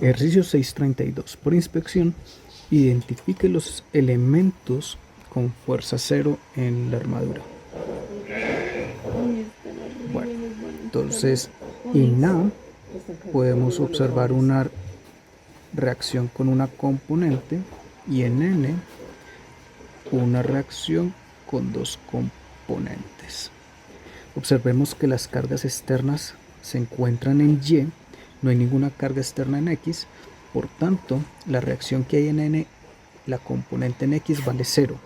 Ejercicio 632. Por inspección, identifique los elementos con fuerza 0 en la armadura. Bueno, entonces en A podemos observar una reacción con una componente y en N una reacción con dos componentes. Observemos que las cargas externas se encuentran en Y, no hay ninguna carga externa en X, por tanto la reacción que hay en N, la componente en X vale 0.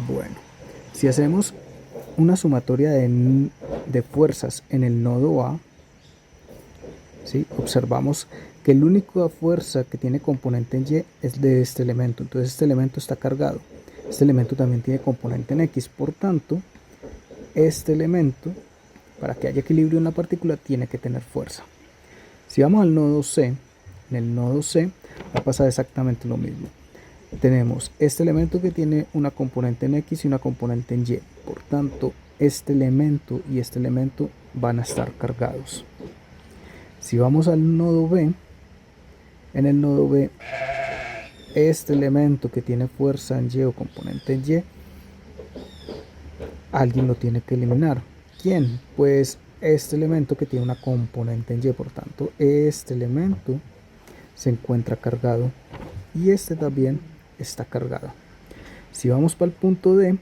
Bueno, si hacemos una sumatoria de fuerzas en el nodo A, ¿sí? Observamos que la única fuerza que tiene componente en Y es de este elemento, entonces este elemento está cargado. Este elemento también tiene componente en X, por tanto, este elemento, para que haya equilibrio en la partícula, tiene que tener fuerza. Si vamos al nodo C, en el nodo C va a pasar exactamente lo mismo. Tenemos este elemento que tiene una componente en X y una componente en Y, por tanto, este elemento y este elemento van a estar cargados. Si vamos al nodo B, en el nodo B, este elemento que tiene fuerza en Y o componente en Y, alguien lo tiene que eliminar. ¿Quién? Pues este elemento que tiene una componente en Y, por tanto, este elemento se encuentra cargado y este también está cargado. Si vamos para el punto D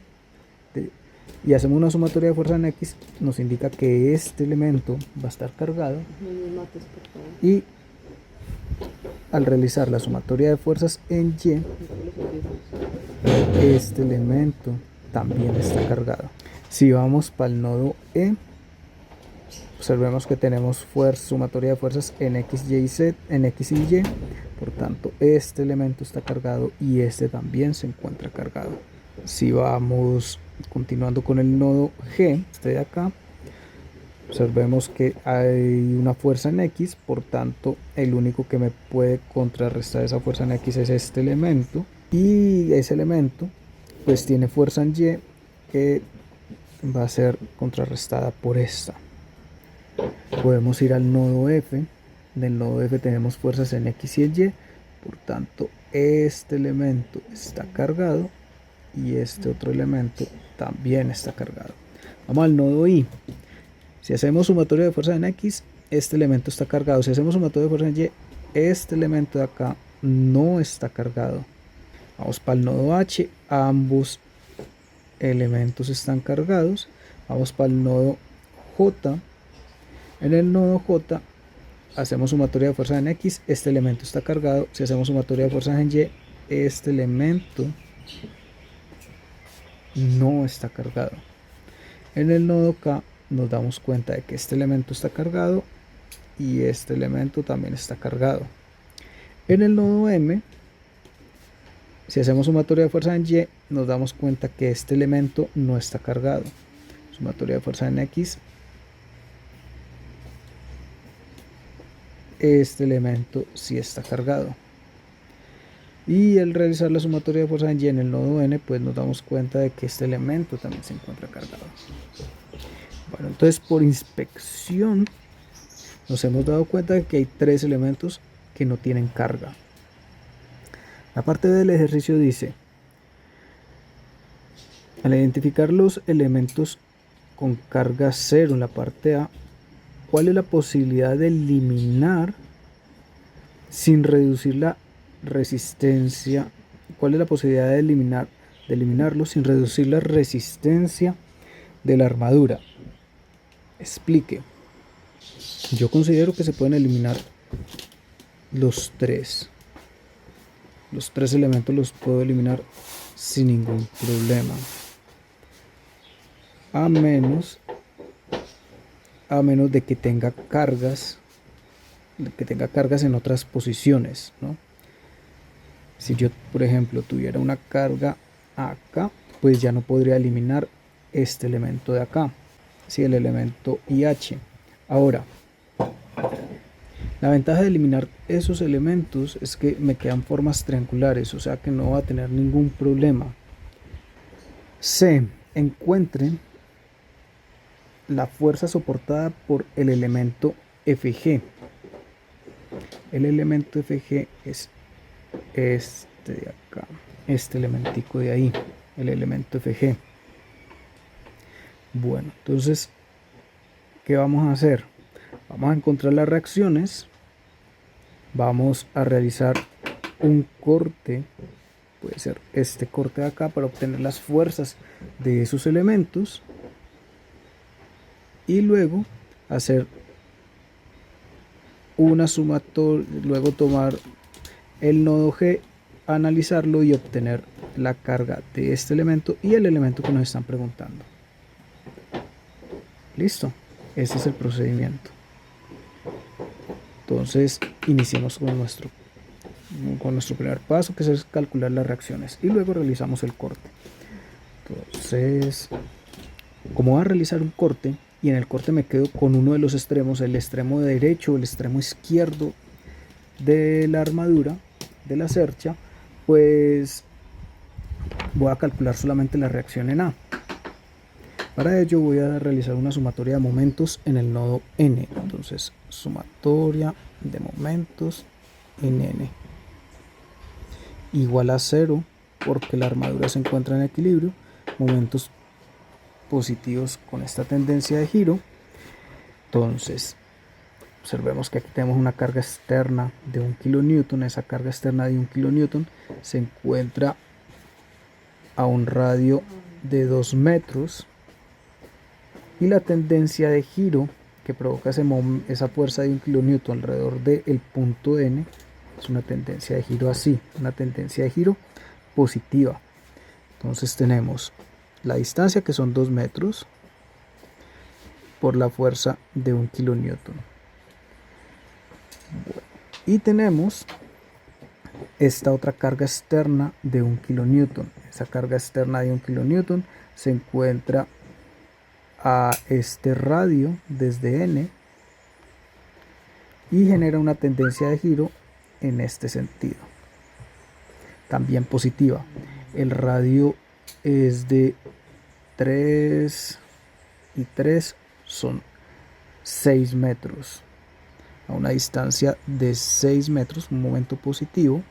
y hacemos una sumatoria de fuerza en X, nos indica que este elemento va a estar cargado y al realizar la sumatoria de fuerzas en Y, este elemento también está cargado. Si vamos para el nodo E, observemos que tenemos sumatoria de fuerzas en X, Y y Z, en X y Y, por tanto este elemento está cargado y este también se encuentra cargado. Si vamos continuando con el nodo G, este de acá, observemos que hay una fuerza en X, por tanto el único que me puede contrarrestar esa fuerza en X es este elemento, y ese elemento pues tiene fuerza en Y que va a ser contrarrestada por esta. Podemos ir al nodo F. Del nodo F tenemos fuerzas en X y en Y, por tanto este elemento está cargado y este otro elemento también está cargado. Vamos al nodo I. Si hacemos sumatoria de fuerzas en X, este elemento está cargado. Si hacemos sumatoria de fuerzas en Y, este elemento de acá no está cargado. Vamos para el nodo H, ambos elementos están cargados. Vamos para el nodo J. En el nodo J hacemos sumatoria de fuerzas en X, este elemento está cargado. Si hacemos sumatoria de fuerzas en Y, este elemento no está cargado. En el nodo K nos damos cuenta de que este elemento está cargado y este elemento también está cargado. En el nodo M, si hacemos sumatoria de fuerzas en Y, nos damos cuenta que este elemento no está cargado. Sumatoria de fuerzas en X, este elemento sí está cargado. Y al realizar la sumatoria de fuerzas en Y en el nodo N, pues nos damos cuenta de que este elemento también se encuentra cargado. Bueno, entonces por inspección nos hemos dado cuenta de que hay tres elementos que no tienen carga. La parte del ejercicio dice: al identificar los elementos con carga 0 en la parte A, ¿cuál es la posibilidad de eliminar sin reducir la resistencia? ¿Cuál es la posibilidad de eliminarlo sin reducir la resistencia de la armadura? Explique. Yo considero que se pueden eliminar los tres. Los tres elementos los puedo eliminar sin ningún problema. A menos de que tenga cargas en otras posiciones, ¿no? Si yo, por ejemplo, tuviera una carga acá, pues ya no podría eliminar este elemento de acá, ¿sí? El elemento IH. Ahora, la ventaja de eliminar esos elementos es que me quedan formas triangulares, o sea que no va a tener ningún problema. C. Encuentren la fuerza soportada por el elemento FG. El elemento FG es este de acá, este elementico de ahí, el elemento FG. Bueno, entonces, ¿qué vamos a hacer? Vamos a encontrar las reacciones, vamos a realizar un corte, puede ser este corte de acá, para obtener las fuerzas de esos elementos, y luego hacer una sumatoria, luego tomar el nodo G, analizarlo y obtener la carga de este elemento y el elemento que nos están preguntando. Listo, este es el procedimiento. Entonces iniciemos con nuestro primer paso, que es calcular las reacciones, y luego realizamos el corte. Entonces, como voy a realizar un corte y en el corte me quedo con uno de los extremos, el extremo derecho o el extremo izquierdo de la armadura, de la cercha, pues voy a calcular solamente la reacción en A. Para ello voy a realizar una sumatoria de momentos en el nodo N. Entonces, sumatoria de momentos en N igual a 0, porque la armadura se encuentra en equilibrio. Momentos positivos con esta tendencia de giro. Entonces, observemos que aquí tenemos una carga externa de 1 kN. Esa carga externa de 1 kN se encuentra a un radio de 2 metros. Y la tendencia de giro que provoca esa fuerza de 1 kN alrededor del punto N es una tendencia de giro así, una tendencia de giro positiva. Entonces tenemos la distancia, que son 2 metros, por la fuerza de 1 kN. Bueno, y tenemos esta otra carga externa de 1 kN. Esa carga externa de 1 kN se encuentra a este radio desde N y genera una tendencia de giro en este sentido, también positiva. El radio es de 3 y 3 son 6 metros, a una distancia de 6 metros, un momento positivo,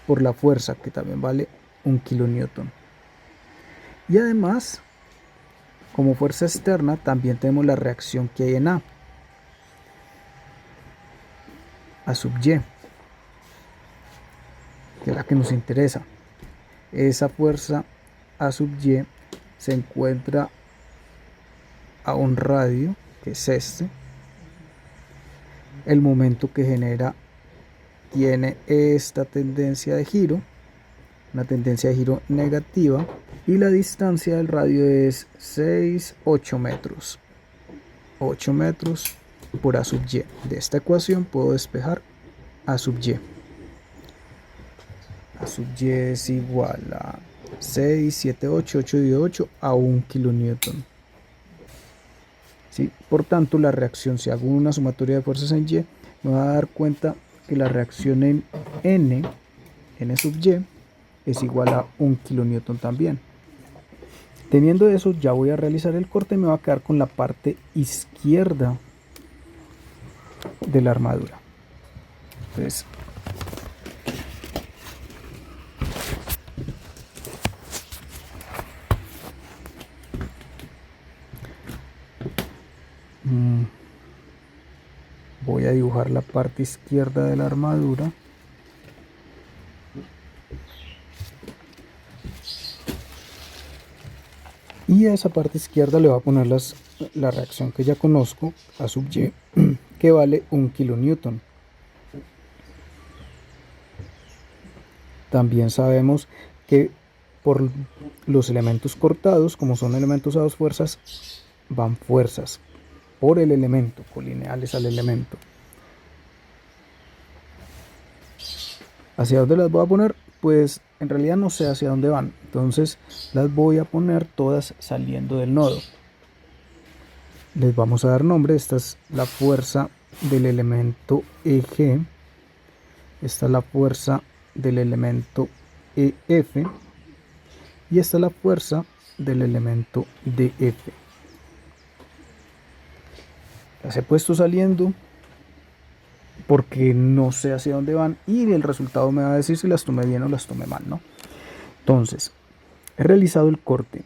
por la fuerza, que también vale 1 kN. Y además, como fuerza externa, también tenemos la reacción que hay en A sub Y, que es la que nos interesa. Esa fuerza A sub Y se encuentra a un radio, que es este. El momento que genera tiene esta tendencia de giro, una tendencia de giro negativa, y la distancia del radio es 8 metros. 8 metros por A sub Y. De esta ecuación puedo despejar A sub Y. A sub Y es igual a 6, 7, 8, 8 dividido 8 a 1 kN. ¿Sí? Por tanto, la reacción, si hago una sumatoria de fuerzas en Y, me voy a dar cuenta que la reacción en N sub Y, es igual a 1 kN también. Teniendo eso, ya voy a realizar el corte y me va a quedar con la parte izquierda de la armadura. Entonces, voy a dibujar la parte izquierda de la armadura. Y a esa parte izquierda le voy a poner la reacción que ya conozco, A sub Y, que vale 1 kN. También sabemos que por los elementos cortados, como son elementos a dos fuerzas, van fuerzas por el elemento, colineales al elemento. ¿Hacia dónde las voy a poner? Pues en realidad no sé hacia dónde van. Entonces las voy a poner todas saliendo del nodo. Les vamos a dar nombre. Esta es la fuerza del elemento EG. Esta es la fuerza del elemento EF. Y esta es la fuerza del elemento DF. Las he puesto saliendo porque no sé hacia dónde van y el resultado me va a decir si las tomé bien o las tomé mal, ¿no? Entonces, he realizado el corte.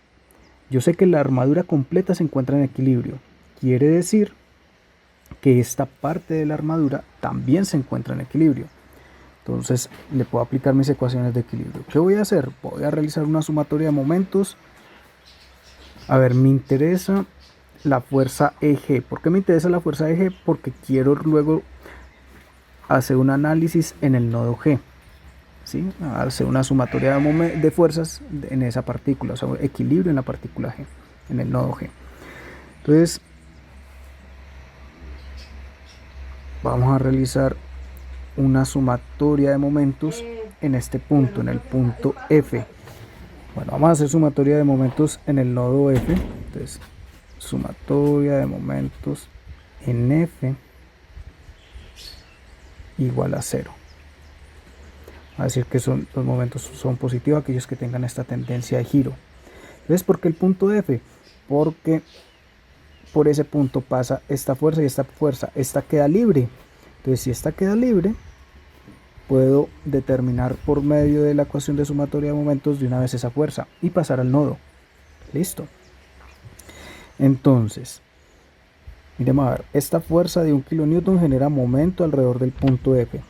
Yo sé que la armadura completa se encuentra en equilibrio. Quiere decir que esta parte de la armadura también se encuentra en equilibrio. Entonces le puedo aplicar mis ecuaciones de equilibrio. ¿Qué voy a hacer? Voy a realizar una sumatoria de momentos. A ver, me interesa la fuerza eje. ¿Por qué me interesa la fuerza eje? Porque quiero luego hacer un análisis en el nodo G. ¿Sí? Hacer una sumatoria de fuerzas en esa partícula, o sea, equilibrio en la partícula G, en el nodo G. Entonces, vamos a realizar una sumatoria de momentos en este punto, en el punto F. Bueno, vamos a hacer sumatoria de momentos en el nodo F. Entonces, sumatoria de momentos en F igual a 0. Va a decir que los momentos son positivos aquellos que tengan esta tendencia de giro. Entonces, ¿por qué el punto F? Porque por ese punto pasa esta fuerza y esta fuerza. Esta queda libre. Entonces, si esta queda libre, puedo determinar por medio de la ecuación de sumatoria de momentos de una vez esa fuerza y pasar al nodo. Listo. Entonces, miremos a ver, esta fuerza de 1 kN genera momento alrededor del punto F.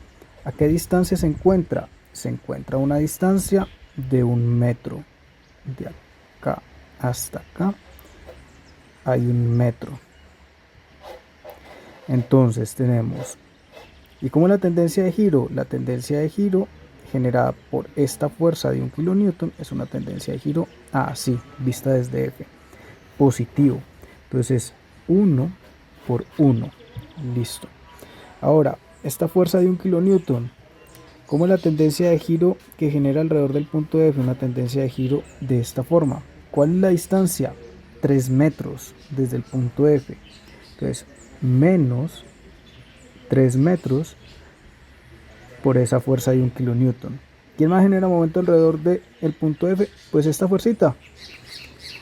¿A qué distancia se encuentra? Se encuentra a una distancia de 1 metro. De acá hasta acá hay 1 metro. Entonces tenemos, ¿y cómo es la tendencia de giro? La tendencia de giro generada por esta fuerza de 1 kN es una tendencia de giro así, vista desde F, positivo. Entonces 1 por 1, listo. Ahora, esta fuerza de 1 kN, ¿cómo es la tendencia de giro que genera alrededor del punto F? Una tendencia de giro de esta forma. ¿Cuál es la distancia? 3 metros desde el punto F. Entonces, menos 3 metros por esa fuerza de 1 kN. ¿Quién más genera momento alrededor del punto F? Pues esta fuercita.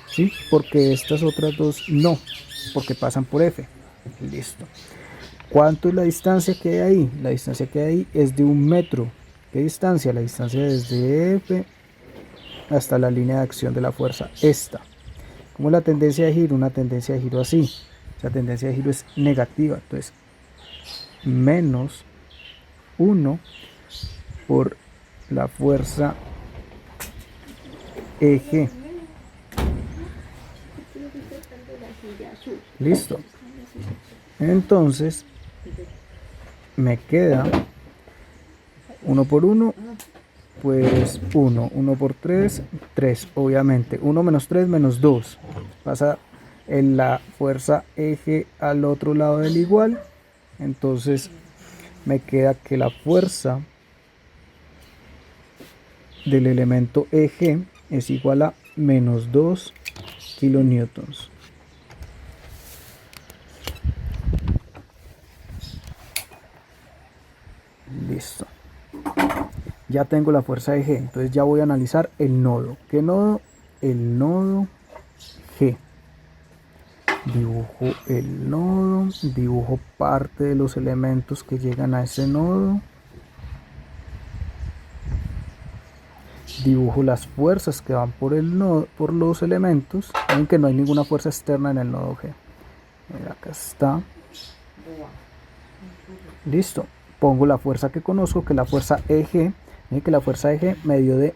¿Sí? Porque estas otras dos no, porque pasan por F. Listo. ¿Cuánto es la distancia que hay ahí? La distancia que hay ahí es de 1 metro. ¿Qué distancia? La distancia desde F hasta la línea de acción de la fuerza, esta. ¿Cómo es la tendencia de giro? Una tendencia de giro así. Esa tendencia de giro es negativa. Entonces, menos 1 por la fuerza eje. Listo. Entonces, me queda 1 por 1, pues 1, 1 por 3, 3, obviamente. 1 menos 3 menos 2. Pasa en la fuerza eje al otro lado del igual. Entonces, me queda que la fuerza del elemento eje es igual a menos 2 kilonewtons. Listo. Ya tengo la fuerza de G, entonces ya voy a analizar el nodo. ¿Qué nodo? El nodo G. Dibujo el nodo, dibujo parte de los elementos que llegan a ese nodo. Dibujo las fuerzas que van por el nodo, por los elementos. Ven que no hay ninguna fuerza externa en el nodo G. Mira, acá está. Listo. Pongo la fuerza que conozco, que es la fuerza EG. Miren que la fuerza EG me dio de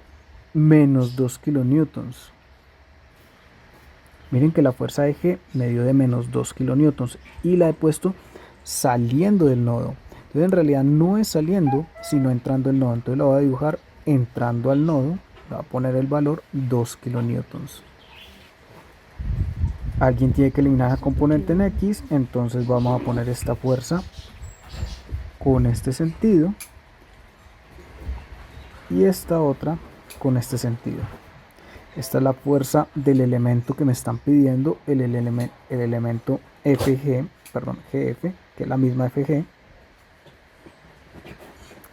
menos 2 kilonewtons. Miren que la fuerza EG me dio de menos 2 kilonewtons y la he puesto saliendo del nodo. Entonces en realidad no es saliendo, sino entrando al nodo. Entonces la voy a dibujar entrando al nodo. Le voy a poner el valor 2 kilonewtons. Alguien tiene que eliminar esa componente en X, entonces vamos a poner esta fuerza con este sentido y esta otra con este sentido. Esta es la fuerza del elemento que me están pidiendo, el elemento GF, que es la misma FG,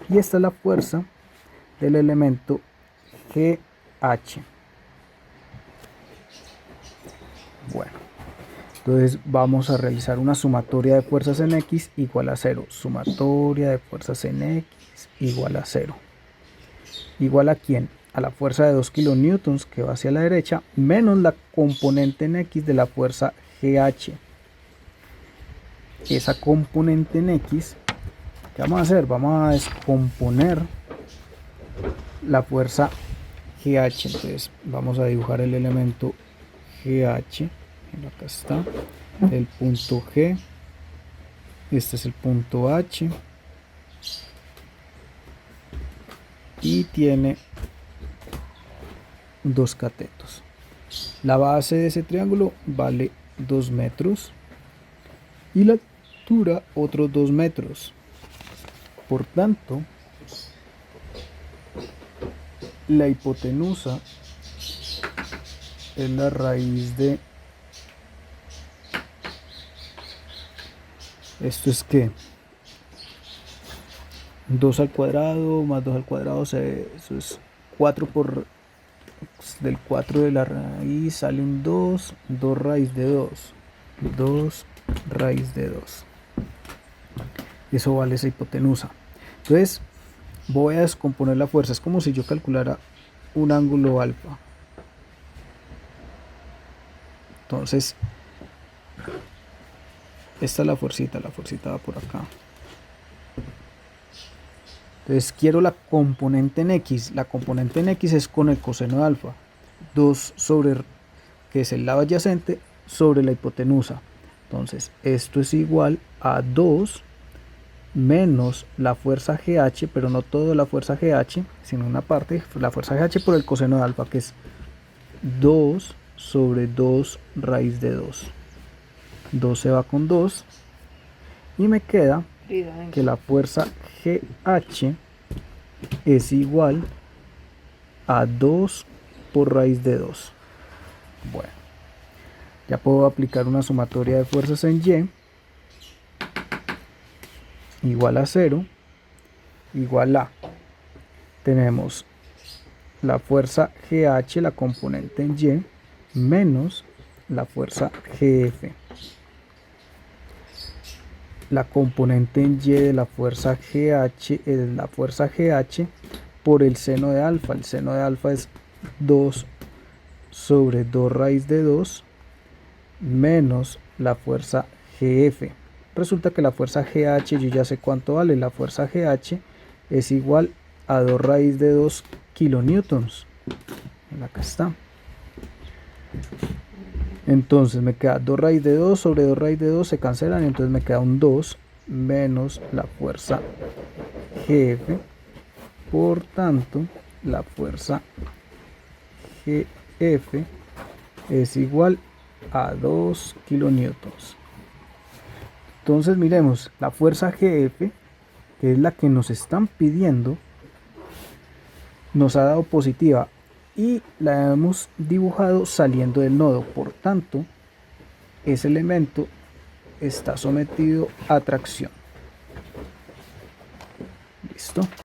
y esta es la fuerza del elemento GH. Bueno, Entonces vamos a realizar una sumatoria de fuerzas en X igual a 0. Sumatoria de fuerzas en X igual a 0. ¿Igual a quién? A la fuerza de 2 kilonewtons que va hacia la derecha, menos la componente en X de la fuerza GH. Esa componente en X, ¿qué vamos a hacer? Vamos a descomponer la fuerza GH. Entonces vamos a dibujar el elemento GH. Acá está el punto G, este es el punto H y tiene dos catetos. La base de ese triángulo vale 2 metros y la altura otros 2 metros. Por tanto, la hipotenusa es la raíz de esto. Es que 2 al cuadrado más 2 al cuadrado, eso es 4 por del 4 de la raíz sale un 2, 2 raíz de 2, 2 raíz de 2. Eso vale esa hipotenusa. Entonces voy a descomponer la fuerza. Es como si yo calculara un ángulo alfa. Entonces esta es la fuercita va por acá. Entonces quiero la componente en X. La componente en X es con el coseno de alfa. 2 sobre, que es el lado adyacente, sobre la hipotenusa. Entonces esto es igual a 2 menos la fuerza GH, pero no toda la fuerza GH, sino una parte, la fuerza GH por el coseno de alfa, que es 2 sobre 2 raíz de 2. 2 se va con 2 y me queda que la fuerza GH es igual a 2 por raíz de 2. Bueno, ya puedo aplicar una sumatoria de fuerzas en Y igual a 0 igual a, tenemos la fuerza GH, la componente en Y, menos la fuerza GF. La componente en Y de la fuerza GH es la fuerza GH por el seno de alfa. El seno de alfa es 2 sobre 2 raíz de 2 menos la fuerza GF. Resulta que la fuerza GH yo ya sé cuánto vale. La fuerza GH es igual a 2 raíz de 2 kilonewtons. Acá está. Entonces me queda 2 raíz de 2 sobre 2 raíz de 2 se cancelan, entonces me queda un 2 menos la fuerza GF. Por tanto, la fuerza GF es igual a 2 kilonewtons. Entonces miremos, la fuerza GF, que es la que nos están pidiendo, nos ha dado positiva y la hemos dibujado saliendo del nodo. Por tanto, ese elemento está sometido a tracción. Listo.